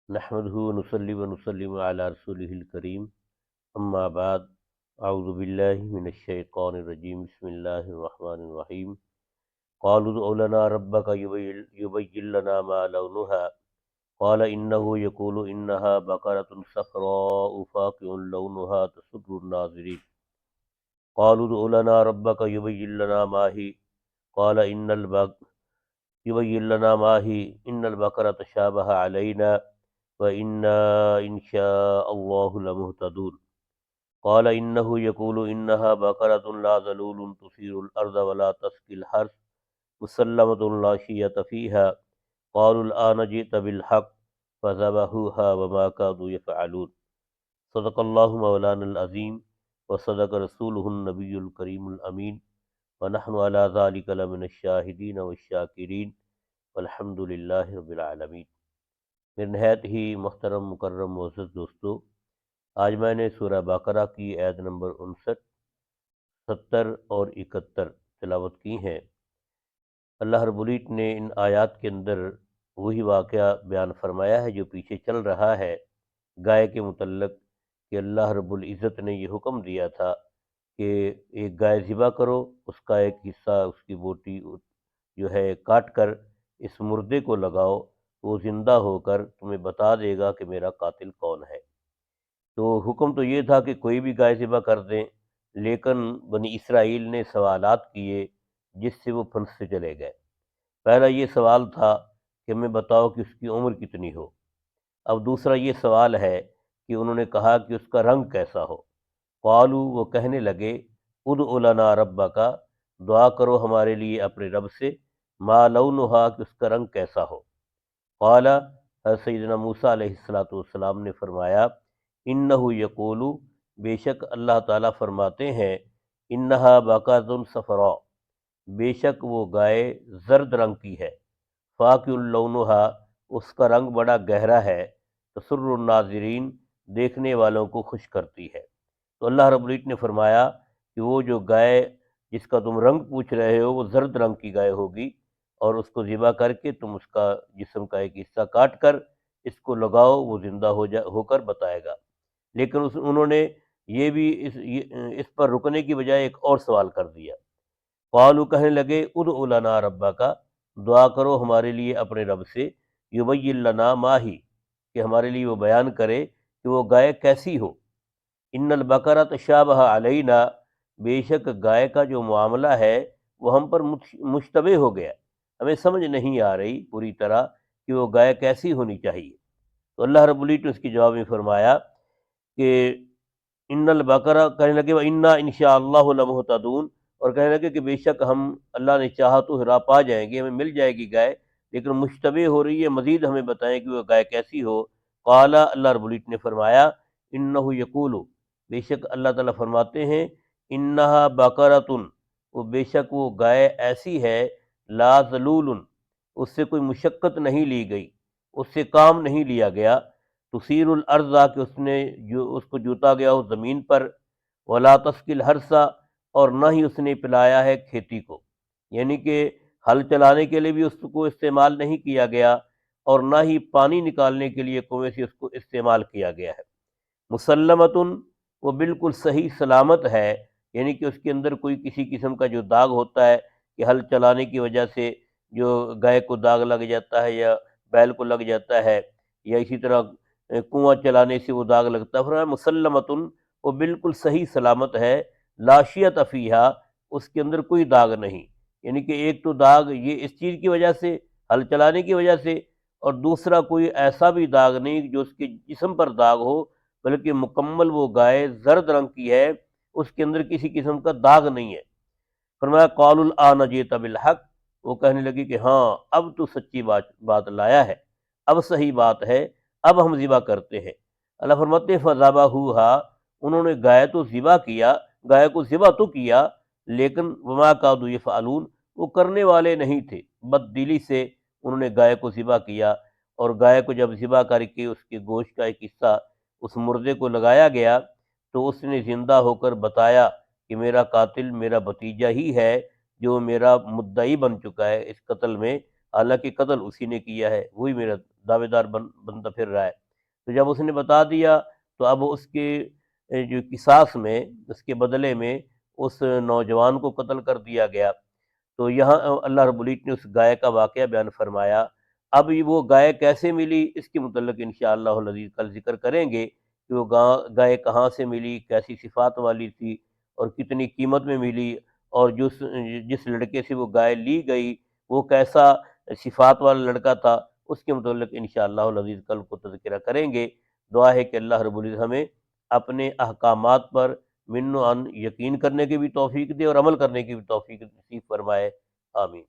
نحمده ونصلي ونسلم على رسوله الكريم اما بعد اعوذ باللہ من الشیطان الرجیم بسم اللہ الرحمن الرحیم قالوا ادع لنا ربك يبين لنا ما لونها قال انه يقول انها بقرة صفراء فاقع لونها تسر الناظرين قالوا ادع لنا ربك يبين لنا ما هي قال يبين لنا ما هي ان البقرة تشابه علينا وَإِنَّا إِن شَاءَ اللَّهُ لَمُهْتَدُونَ قَالَ إِنَّهُ يَقُولُ إِنَّهَا بَقَرَةٌ لَا ذَلُولٌ تُثِيرُ الْأَرْضَ وَلَا تَسْقِي الْحَرْثَ مُسَلَّمَةٌ لَا شِيَّةَ فِيهَا قَالُوا الْآنَ جِئْتَ بِالْحَقِّ فَذَبَحُوهَا وَمَا كَادُوا يَفْعَلُونَ صدق اللہ مولانا العظیم وصدق رسولہ النبی الکریم الامین ونحن علی ذلک لمن الشاہدین والشاکرین والحمد للہ رب العالمین۔ میرے نہایت ہی محترم مکرم معزز دوستو، آج میں نے سورہ بقرہ کی آیت نمبر 59، 70 اور 71 تلاوت کی ہیں۔ اللہ رب العزت نے ان آیات کے اندر وہی واقعہ بیان فرمایا ہے جو پیچھے چل رہا ہے گائے کے متعلق، کہ اللہ رب العزت نے یہ حکم دیا تھا کہ ایک گائے ذبح کرو، اس کا ایک حصہ، اس کی بوٹی جو ہے کاٹ کر اس مردے کو لگاؤ، وہ زندہ ہو کر تمہیں بتا دے گا کہ میرا قاتل کون ہے۔ تو حکم تو یہ تھا کہ کوئی بھی گائے ذبح کر دیں، لیکن بنی اسرائیل نے سوالات کیے جس سے وہ پھنستے چلے گئے۔ پہلا یہ سوال تھا کہ ہمیں بتاؤ کہ اس کی عمر کتنی ہو۔ اب دوسرا یہ سوال ہے کہ انہوں نے کہا کہ اس کا رنگ کیسا ہو۔ قالو، وہ کہنے لگے، ادع لنا ربک، دعا کرو ہمارے لیے اپنے رب سے، ما لونہا، کہ اس کا رنگ کیسا ہو۔ قال، حضرت سیدنا موسیٰ علیہ السلام نے فرمایا، انہ یقول، بے شک اللہ تعالیٰ فرماتے ہیں، انہا بقرۃ صفراء، بے شک وہ گائے زرد رنگ کی ہے، فاقع لونہا، اس کا رنگ بڑا گہرا ہے، تسر الناظرین، دیکھنے والوں کو خوش کرتی ہے۔ تو اللہ رب العزت نے فرمایا کہ وہ جو گائے جس کا تم رنگ پوچھ رہے ہو وہ زرد رنگ کی گائے ہوگی، اور اس کو ذبح کر کے تم اس کا جسم کا ایک حصہ کاٹ کر اس کو لگاؤ، وہ زندہ ہو کر بتائے گا۔ لیکن انہوں نے یہ بھی اس پر رکنے کی بجائے ایک اور سوال کر دیا۔ قالوا، کہنے لگے، ادع لنا ربک، دعا کرو ہمارے لیے اپنے رب سے، یبین لنا ما ہی، کہ ہمارے لیے وہ بیان کرے کہ وہ گائے کیسی ہو۔ ان البقرہ تشابہ علینا، بے شک گائے کا جو معاملہ ہے وہ ہم پر مشتبہ ہو گیا، ہمیں سمجھ نہیں آ رہی پوری طرح کہ وہ گائے کیسی ہونی چاہیے۔ تو اللہ رب العزت نے اس کے جواب میں فرمایا کہ ان البقرہ، کہنے لگے وَإِنَّا إِن شَاءَ اللَّهُ لَمُهْتَدُونَ، اور کہنے لگے کہ بے شک ہم، اللہ نے چاہا تو راہ پا جائیں گے، ہمیں مل جائے گی گائے، لیکن مشتبہ ہو رہی ہے، مزید ہمیں بتائیں کہ وہ گائے کیسی ہو۔ قال، اللہ رب العزت نے فرمایا، انہ یقول، بے شک اللہ تعالیٰ فرماتے ہیں، انہا بقرۃ، وہ بے شک وہ گائے ایسی ہے، لا ذلول، اس سے کوئی مشقت نہیں لی گئی، اس سے کام نہیں لیا گیا، تثیر الارض، کہ اس نے جو اس کو جوتا گیا ہو زمین پر، ولا تسقی الحرث، اور نہ ہی اس نے پلایا ہے کھیتی کو، یعنی کہ ہل چلانے کے لیے بھی اس کو استعمال نہیں کیا گیا، اور نہ ہی پانی نکالنے کے لیے کنویں سے اس کو استعمال کیا گیا ہے۔ مسلمتن، وہ بالکل صحیح سلامت ہے، یعنی کہ اس کے اندر کوئی کسی قسم کا جو داغ ہوتا ہے کہ ہل چلانے کی وجہ سے جو گائے کو داغ لگ جاتا ہے یا بیل کو لگ جاتا ہے، یا اسی طرح کنواں چلانے سے وہ داغ لگتا ہے، فرمایا مسلمتن، وہ بالکل صحیح سلامت ہے، لا شیۃ فیہا، اس کے اندر کوئی داغ نہیں، یعنی کہ ایک تو داغ یہ اس چیز کی وجہ سے، ہل چلانے کی وجہ سے، اور دوسرا کوئی ایسا بھی داغ نہیں جو اس کے جسم پر داغ ہو، بلکہ مکمل وہ گائے زرد رنگ کی ہے، اس کے اندر کسی قسم کا داغ نہیں ہے۔ فرمایا قالوا الآن جئت بالحق، وہ کہنے لگی کہ ہاں اب تو سچی بات لایا ہے، اب صحیح بات ہے، اب ہم ذبح کرتے ہیں۔ اللہ فرماتے ہیں فذبحوہا، انہوں نے گائے تو ذبح کیا، گائے کو ذبح تو کیا، لیکن وما کادوا یفعلون، وہ کرنے والے نہیں تھے، بد دلی سے انہوں نے گائے کو ذبح کیا، اور گائے کو جب ذبح کر کے اس کے گوشت کا ایک حصہ اس مردے کو لگایا گیا تو اس نے زندہ ہو کر بتایا کہ میرا قاتل میرا بھتیجا ہی ہے جو میرا مدعی بن چکا ہے اس قتل میں، حالانکہ قتل اسی نے کیا ہے، وہی میرا دعوے دار بنتا پھر رہا ہے۔ تو جب اس نے بتا دیا تو اب اس کے جو قصاص میں، اس کے بدلے میں اس نوجوان کو قتل کر دیا گیا۔ تو یہاں اللہ رب العزت نے اس گائے کا واقعہ بیان فرمایا۔ اب یہ وہ گائے کیسے ملی، اس کے متعلق انشاءاللہ العزیز کل ذکر کریں گے کہ وہ گائے کہاں سے ملی، کیسی صفات والی تھی اور کتنی قیمت میں ملی، اور جس لڑکے سے وہ گائے لی گئی وہ کیسا صفات والا لڑکا تھا، اس کے متعلق انشاءاللہ العزیز کل کو تذکرہ کریں گے۔ دعا ہے کہ اللہ رب العزت ہمیں اپنے احکامات پر من و عن یقین کرنے کی بھی توفیق دے اور عمل کرنے کی بھی توفیق نصیب فرمائے، آمین۔